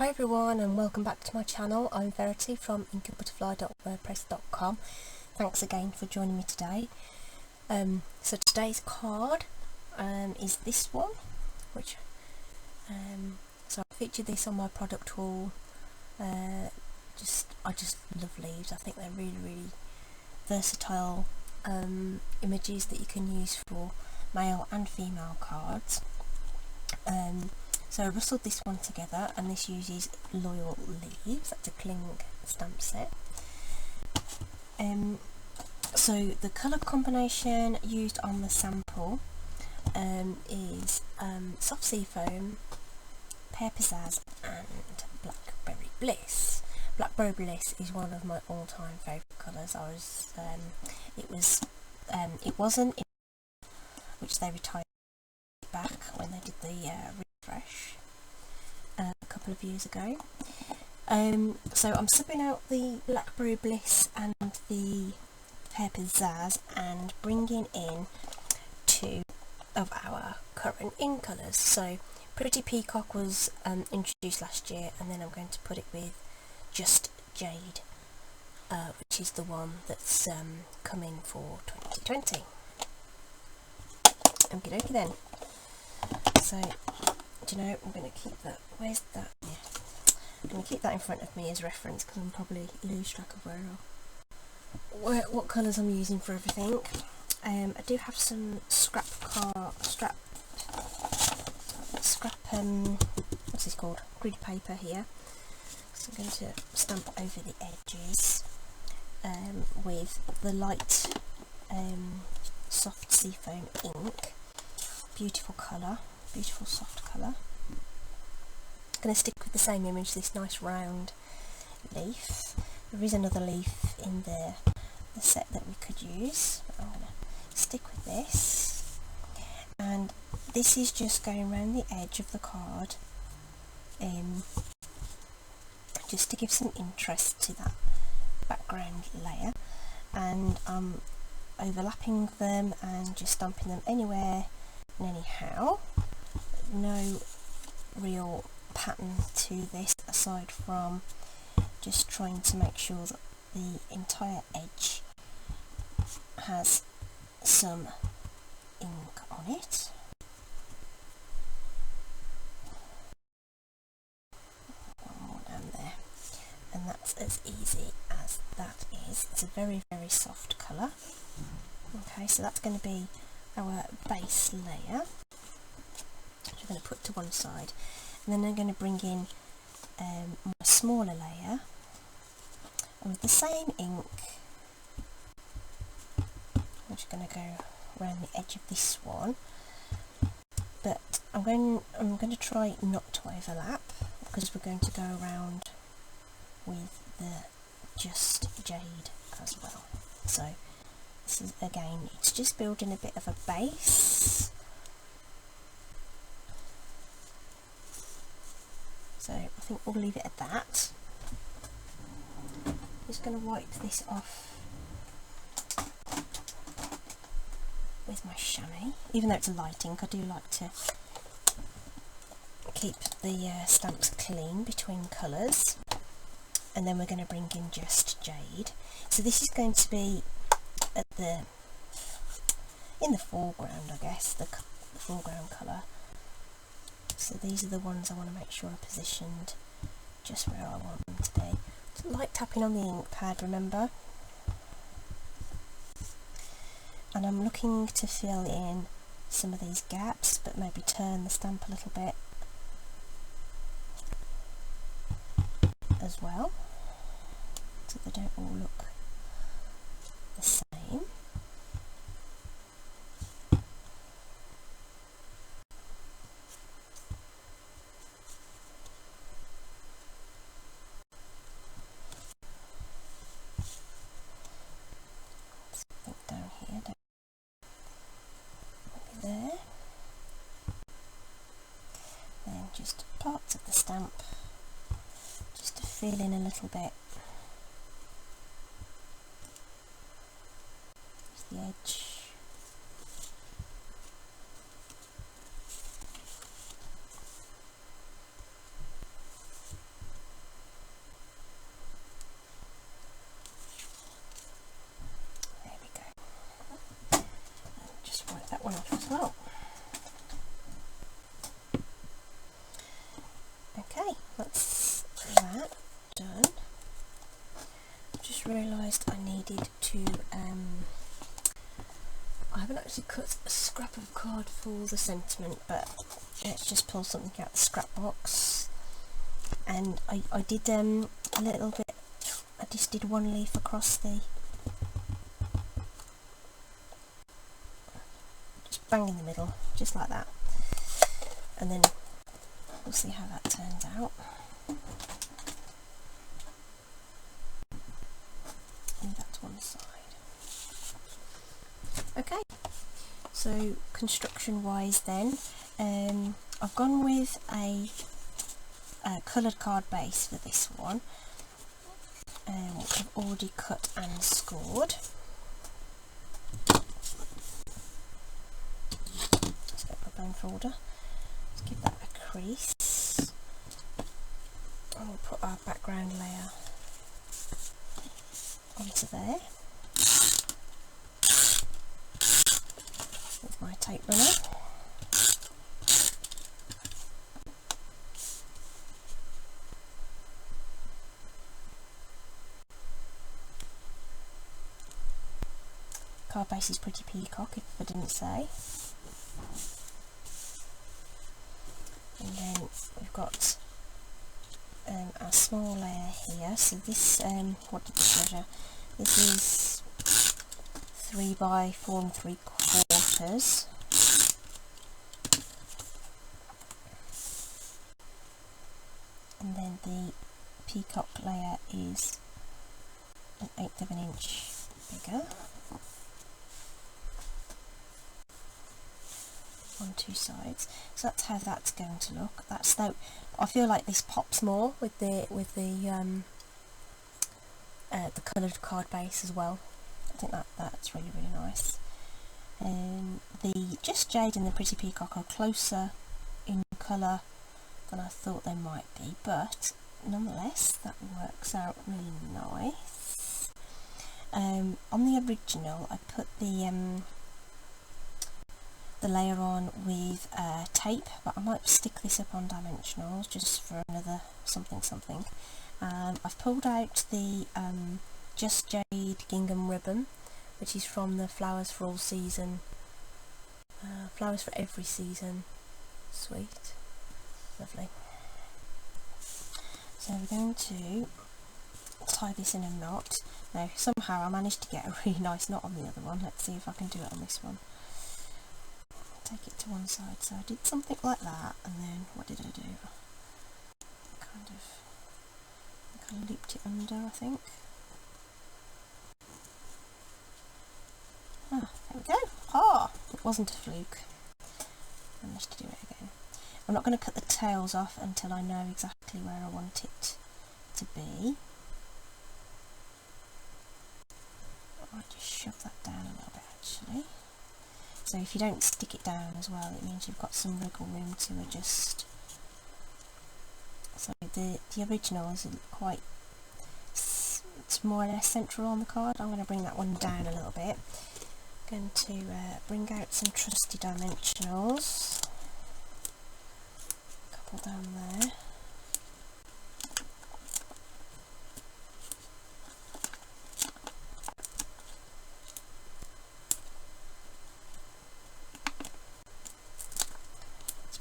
Hi everyone and welcome back to my channel. I'm Verity from inkandbutterfly.wordpress.com. Thanks again for joining me today. So today's card is this one, which so I featured this on my product haul. I just love leaves. I think they're really versatile images that you can use for male and female cards. So I rustled this one together, and this uses Loyal Leaves. That's a cling stamp set. So the colour combination used on the sample is Soft Sea Foam, Pear Pizzazz and Blackberry Bliss. Blackberry Bliss is one of my all-time favourite colours. It wasn't in which they retired back when they did the refresh a couple of years ago. So I'm subbing out the Blackberry Bliss and the Pear Pizzazz and bringing in two of our current in colours. So Pretty Peacock was introduced last year, and then I'm going to put it with Just Jade, which is the one that's coming for 2020. Okie dokie then. So, do you know, I'm going to keep that, where's that? Yeah. I'm going to keep that in front of me as reference, because I'm probably lose track of what colours I'm using for everything. I do have some what's this called? Grid paper here. So I'm going to stamp over the edges with the light soft seafoam ink. Beautiful colour, beautiful soft colour. I'm going to stick with the same image, this nice round leaf. There is another leaf in the set that we could use, but I'm going to stick with this. And this is just going around the edge of the card, just to give some interest to that background layer. And I'm overlapping them and just stamping them anywhere and anyhow. No real pattern to this aside from just trying to make sure that the entire edge has some ink on it. One more down there, and that's as easy as that is. It's a very soft colour. Okay, so that's going to be our base layer, which I'm going to put to one side, and then I'm going to bring in my smaller layer, and with the same ink I'm just going to go around the edge of this one, but I'm going to try not to overlap, because we're going to go around with the Just Jade as well. So this is, again, it's just building a bit of a base. So I think we'll leave it at that. I'm just going to wipe this off with my chamois. Even though it's a light ink, I do like to keep the stamps clean between colours. And then we're going to bring in Just Jade. So this is going to be at in the foreground, I guess, the foreground colour. So these are the ones I want to make sure are positioned just where I want them to be. It's like tapping on the ink pad, remember? And I'm looking to fill in some of these gaps, but maybe turn the stamp a little bit as well, so they don't all look the same. Something down here, maybe there. Then just parts of the stamp, just to fill in a little bit. Just the edge. that's that done. Just realised I needed to, I haven't actually cut a scrap of card for the sentiment, but let's just pull something out of the scrap box. And I did a little bit, I just did one leaf across the, just bang in the middle, just like that. And then we'll see how that turns out. Leave that to one side. Okay, so construction wise then, I've gone with a coloured card base for this one, which I've already cut and scored. Let's get my bone folder, let's give that a crease, and we'll put our background layer onto there with my tape runner. Card base is pretty peacock, if I didn't say. And then we've got our small layer here. So this, what did we measure? This is 3 by 4 3/4. And then the peacock layer is 1/8 of an inch bigger. On two sides, so that's how that's going to look. That's though I feel like this pops more with the coloured card base as well. I think that's really nice. The Just Jade and the Pretty Peacock are closer in colour than I thought they might be, but nonetheless that works out really nice. On the original I put the layer on with tape, but I might stick this up on dimensionals just for another something. I've pulled out the Just Jade gingham ribbon, which is from the Flowers for All Season, Flowers for Every Season suite. Lovely. So we're going to tie this in a knot. Now somehow I managed to get a really nice knot on the other one. Let's see if I can do it on this one. Take it to one side, so I did something like that, and then what did I do? Kind of looped it under, I think. Ah, there we go. Ah, it wasn't a fluke. I managed to do it again. I'm not going to cut the tails off until I know exactly where I want it to be. I might just shove that down a little bit actually. So if you don't stick it down as well, it means you've got some wiggle room to adjust. So the original is quite, it's more or less central on the card. I'm going to bring that one down a little bit. I'm going to bring out some trusty dimensionals. A couple down there.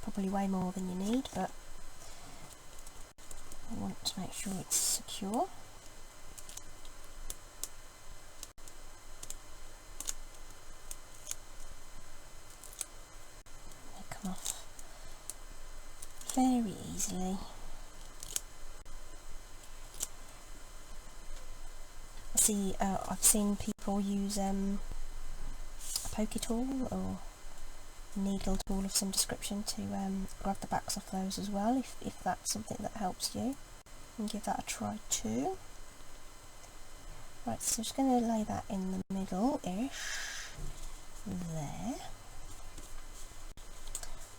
Probably way more than you need, but I want to make sure it's secure. They come off very easily. See, I've seen people use a pokey tool or needle tool of some description to grab the backs off those as well, if that's something that helps you, and give that a try too. Right, so I'm just going to lay that in the middle-ish, there.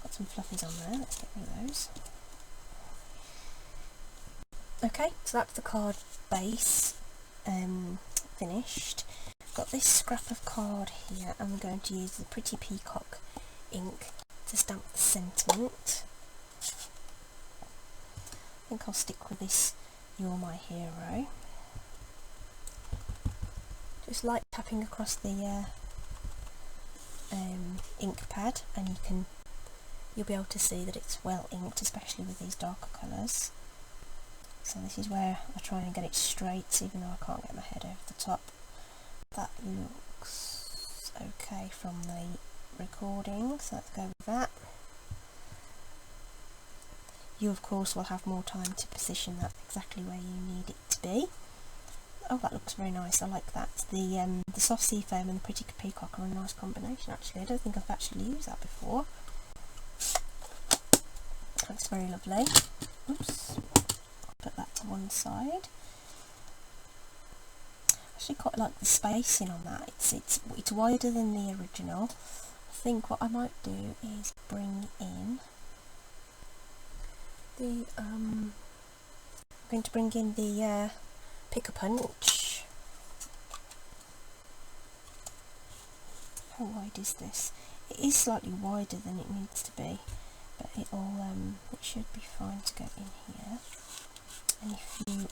Got some fluffies on there, let's get rid of those. Okay, so that's the card base finished. I've got this scrap of card here, and we're going to use the Pretty Peacock ink to stamp the sentiment. think I'll stick with this You're My Hero. Just light tapping across the ink pad, and you'll be able to see that it's well inked, especially with these darker colours. So this is where I try and get it straight, even though I can't get my head over the top. That looks okay from the recording, so let's go with that. You of course will have more time to position that exactly where you need it to be. Oh, that looks very nice, I like that. The soft sea foam and the pretty peacock are a nice combination actually. I don't think I've actually used that before. That's very lovely. Oops, put that to one side. I actually quite like the spacing on that. It's wider than the original. I think what I might do is bring in the I'm going to bring in the Pick-a-Punch. How wide is this? It is slightly wider than it needs to be, but it should be fine to go in here. And if you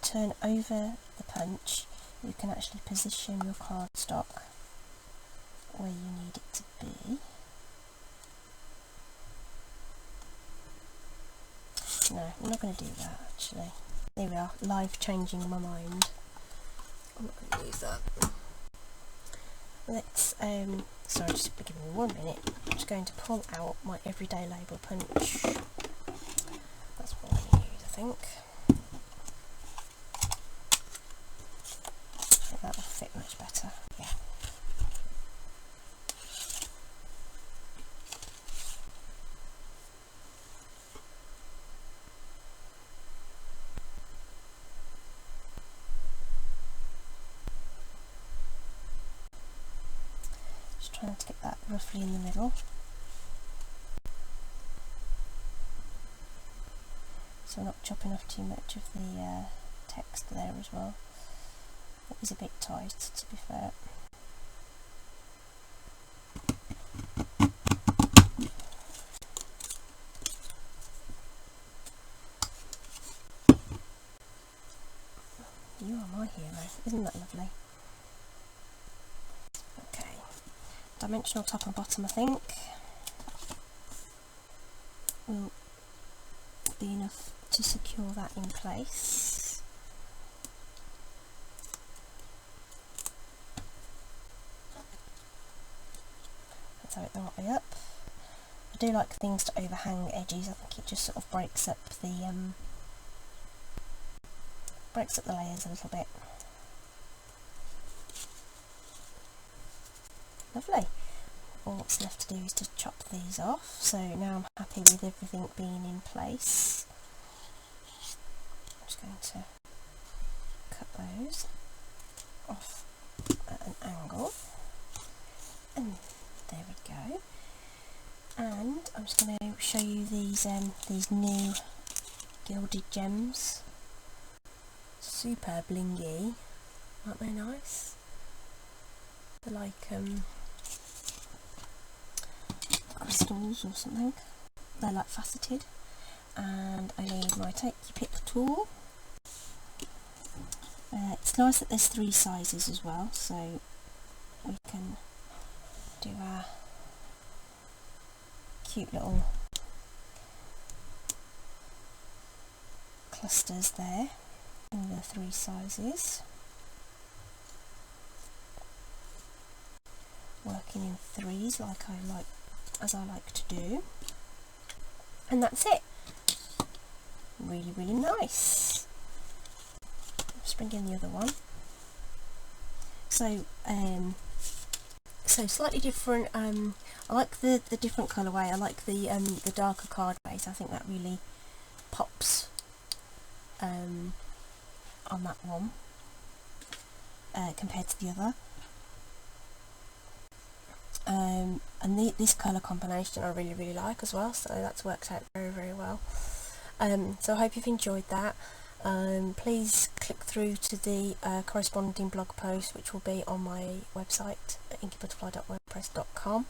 turn over the punch, you can actually position your cardstock where you need it to be. No, I'm not going to do that actually. There we are, live changing my mind. I'm not going to use that. Let's, sorry, just give me 1 minute. I'm just going to pull out my everyday label punch. That's what I'm going to use, I think. I think that will fit much better, yeah. Trying to get that roughly in the middle, so we're not chopping off too much of the text there as well. It is a bit tight, to be fair. You are my hero, isn't that lovely? Dimensional top and bottom, I think, will be enough to secure that in place. Let's have it the right way up. I do like things to overhang edges. I think it just sort of breaks up the layers a little bit. Lovely. All that's left to do is to chop these off. So now I'm happy with everything being in place. I'm just going to cut those off at an angle. And there we go. And I'm just going to show you these new gilded gems. Super blingy. Aren't they nice? They're like crystals or something. They're like faceted, and I need my take your pick tool. It's nice that there's 3 sizes as well, so we can do our cute little clusters there in the 3 sizes. Working in 3s as I like to do, and that's it. Really, really nice. Let's bring in the other one. So slightly different. I like the different colourway. I like the darker card base. I think that really pops on that one compared to the other. And this colour combination I really, really like as well, so that's worked out very, very well. So I hope you've enjoyed that. Please click through to the corresponding blog post, which will be on my website at inkybutterfly.wordpress.com,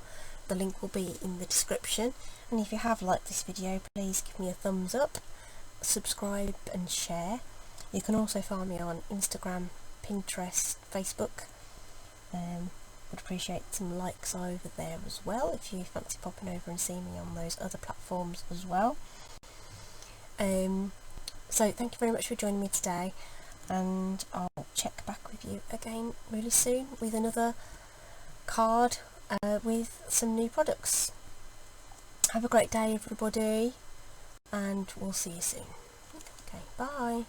the link will be in the description. And if you have liked this video, please give me a thumbs up, subscribe and share. You can also find me on Instagram, Pinterest, Facebook. Would appreciate some likes over there as well if you fancy popping over and seeing me on those other platforms as well. So thank you very much for joining me today, and I'll check back with you again really soon with another card with some new products. Have a great day everybody, and we'll see you soon. Okay, bye.